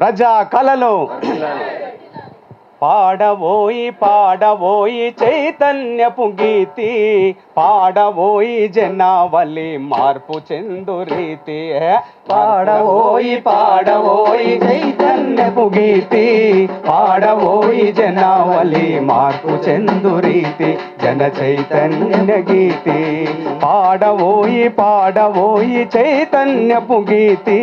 ప్రజా కళలు పాడబోయి పాడబోయి చైతన్యపు గీతి, పాడబోయి జనావళి మార్పు చెందు రీతి. పాడబోయి పాడబోయి చైతన్యపు గీతి, పాడబోయి జనావళి మార్పు చెందు రీతి. జన చైతన్య గీతి పాడబోయి పాడబోయి చైతన్యపు గీతి,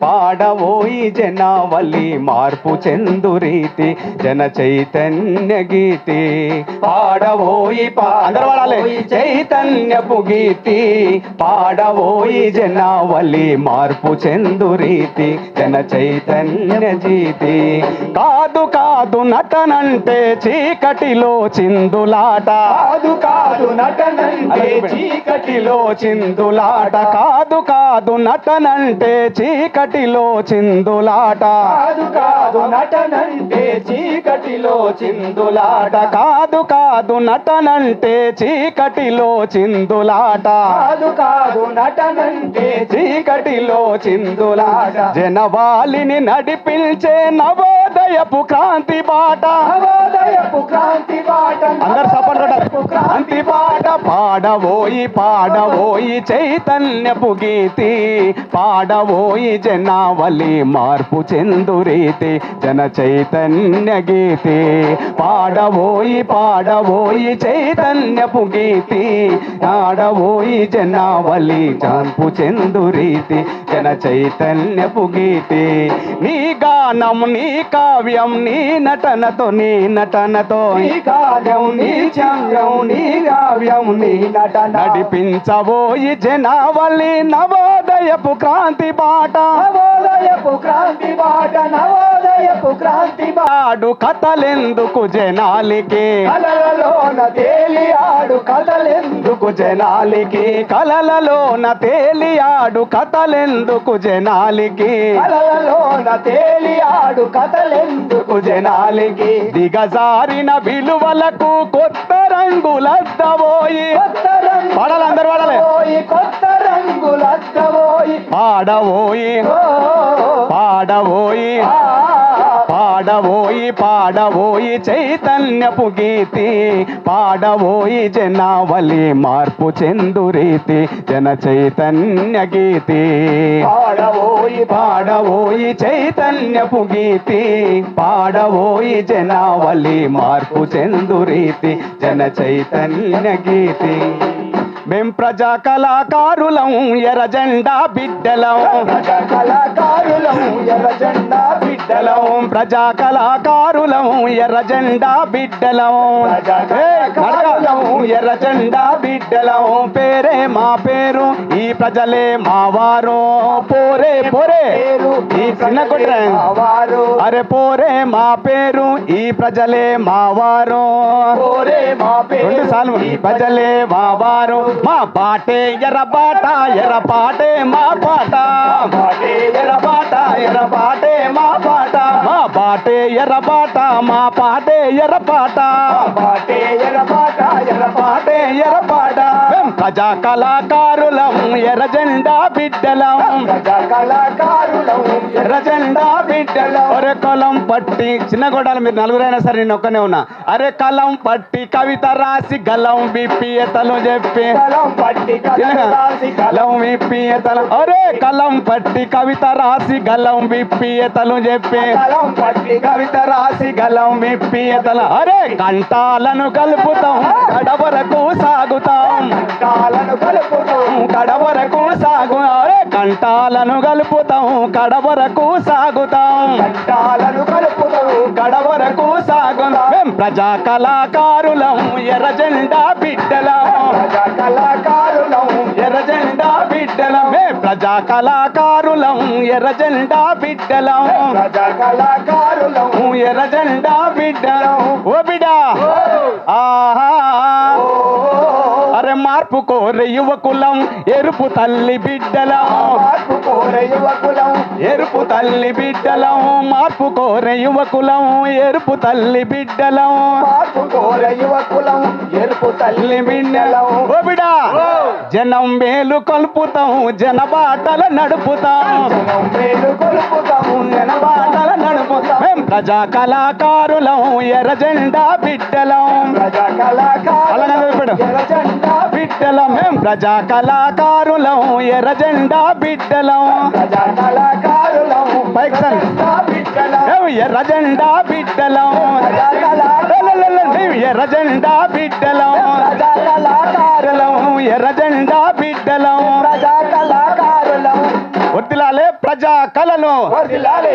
పాడబోయి జనావళి మార్పు చెందు రీతి. జన చైతన్య గీతి పాడబోయి అందరూ వాడాలి. చైతన్యపు గీతి పాడబోయి జనావళి మార్పు చెందు రీతి. జన చైతన్య గీతి. కాదు కాదు నటనంటే చీకటిలో చిందులాట, కాదు కాదు నటనంటే చీకటిలో చిందులాట. కాదు కాదు నటనంటే చీకటిలో చిందులాట, కాదు కాదు నటనంటే చీకటిలో చిందులాట. కాదు కాదు నటనంటే చీకటిలో చిందులాట, కాదు కాదు నటనంటే చీకటిలో చిందులాట. జనవాళిని నడిపించే నవోదయపు క్రాంతి బాట, నవోదయపు క్రాంతి బాట. అందరు సపోర్ట్ క్రాంతి బాట. పాడబోయి పాడబోయి చైతన్యపు గీతి, పాడబోయి జనావళి మార్పు చెందు రీతి. జన చైతన్య గీతి పాడబోయి పాడబోయి చైతన్యపు గీతి, పాడబోయి జనావళి మార్పు చెందు రీతి. జన చైతన్యపు గీతి. నీ గానం నీ కావ్యం నీ నటనతో, నీ నటనతో నీ కావ్యం నీ ఛాయం నీ కావ్యం నీ నటన నడిపించబోయి జనావళి నవోదయపు క్రాంతి బాట, నవోదయపు క్రాంతి బాట. నవోదయపు క్రాంతి బాడు కథలెందుకు జనాలికి, కలలలోన తేలి ఆడు కథలెందుకు జనాలికి. కలలలోన తేలి ఆడు కథలెందుకు జనాలికి, కలలలోన తేలి ఆడు కథలెందుకు జనాలికి. దిగజారిన విలువలకు కొత్త రంగులద్దబోయి, పాడాలందరూ పాడాలి. కొత్త రంగులద్దబోయి పాడబోయి పాడబోయి పాడబోయి పాడబోయి చైతన్యపు గీతి, పాడబోయి జనావళి మార్పు చెందు రీతి. జన చైతన్య గీతి పాడబోయి పాడబోయి చైతన్యపు గీతి, పాడబోయి జనావళి మార్పు చెందు రీతి. జన చైతన్య గీతి. మేం ప్రజా కళాకారులం ఎర్ర జెండా బిడ్డలం, ప్రజా కళాకారులం ఎర్ర జెండా బిడ్డలం. ప్రజా కళాకారులం ఎర్ర జెండా బిడ్డలం, ఎర్ర జెండా బిడ్డలం. పేరే మా పేరు ఈ ప్రజలే మా వారు, పోరే పోరే ఈ చిన్న కొట్టారు. అరే పోరే మా పేరు ఈ ప్రజలే మా వారు, పోరే మా పేరు 2 సార్లు. ఈ ప్రజలే మా వారు. మా పాటే ఎర్ర బాట ఎర్ర పాటే మా పాట, పాటే ఎర్ర బాట ఎర్ర పాటే మా పాట. మా పాటే ఎర్ర బాట మా పాటే ఎర్ర పాట, పాటే ఎర్ర బాట ఎర్ర పాటే ఎర్ర పాట. ప్రజా కళాకారులం ఎర్ర జెండా బిడ్డలం, ప్రజా కళాకారులం ఎర్ర జెండా బిడ్డలం. అరే కలం పట్టి చిన్న గొడ్డలు మీరు నలుగురైనా సరే నేను ఒక్కనే ఉన్నా. అరే కలం పట్టి కవిత రాసి గలం విప్పి ఎతలు చెప్పి, కలం పట్టి గలం విప్పి ఎతలు. అరే కలం పట్టి కవిత రాసి గలం విప్పి ఎతలు చెప్పి, కలం పట్టి కవిత రాసి గలం విప్పి ఎతలు. అరే కంటాలను కలుపుతాం కడవరకు సాగుతాం, కంటాలను కలుపుతాం కడవరకు సాగు. అరే కంటాలను కలుపుతాం కడవరకు సాగుతాం, కంటాలను కలుపుతాం కడవరకు సాగు. మేం ప్రజా కళాకారులం ఎర్ర జెండా బిడ్డలం, ప్రజా కళాకారులం ఎర్ర జెండా బిడ్డలం. మేం ప్రజా కళాకారులం ఎర్ర జెండా బిడ్డలం, ప్రజా కళాకారులం ఎర్ర జెండా బిడ్డలం. ఓ బిడ్డా ఆహా. అరే మార్పు కోరే యువకులం ఎరుపు తల్లి బిడ్డలం, మార్పు కోరే యువకులం ఎరుపు తల్లి బిడ్డలం. మార్పు కోరే యువకులం ఎరుపు తల్లి బిడ్డలం, మార్పు కోరే యువకులం ఎరుపు తల్లి బిడ్డలం. ఓ బిడ్డా జనం మేలు కొలుపుతాం జనబాటల నడుపుతాం, జనం మేలు కొలుపుతాం జనబాటల మేం ప్రజా కళాకారులం ఎర్ర జెండా బిడ్డలం ప్రజా కళాకారులం ఎర్ర జెండా బిడ్డలం మేం ప్రజా కళాకారులం ఎర్ర జెండా బిడ్డలం ప్రజా కళాకారులం పైకి రండి. బిడ్డలం మేం ఎర్ర జెండా బిడ్డలం ప్రజా కళాకారులం మేం ఎర్ర జెండా బిడ్డలం ప్రజా కళాకారులం ఎర్ర జెండా బిడ్డలం ప్రజా కళాకారులం వర్ధిల్లాలే ప్రజా కళలు వర్ధిల్లాలి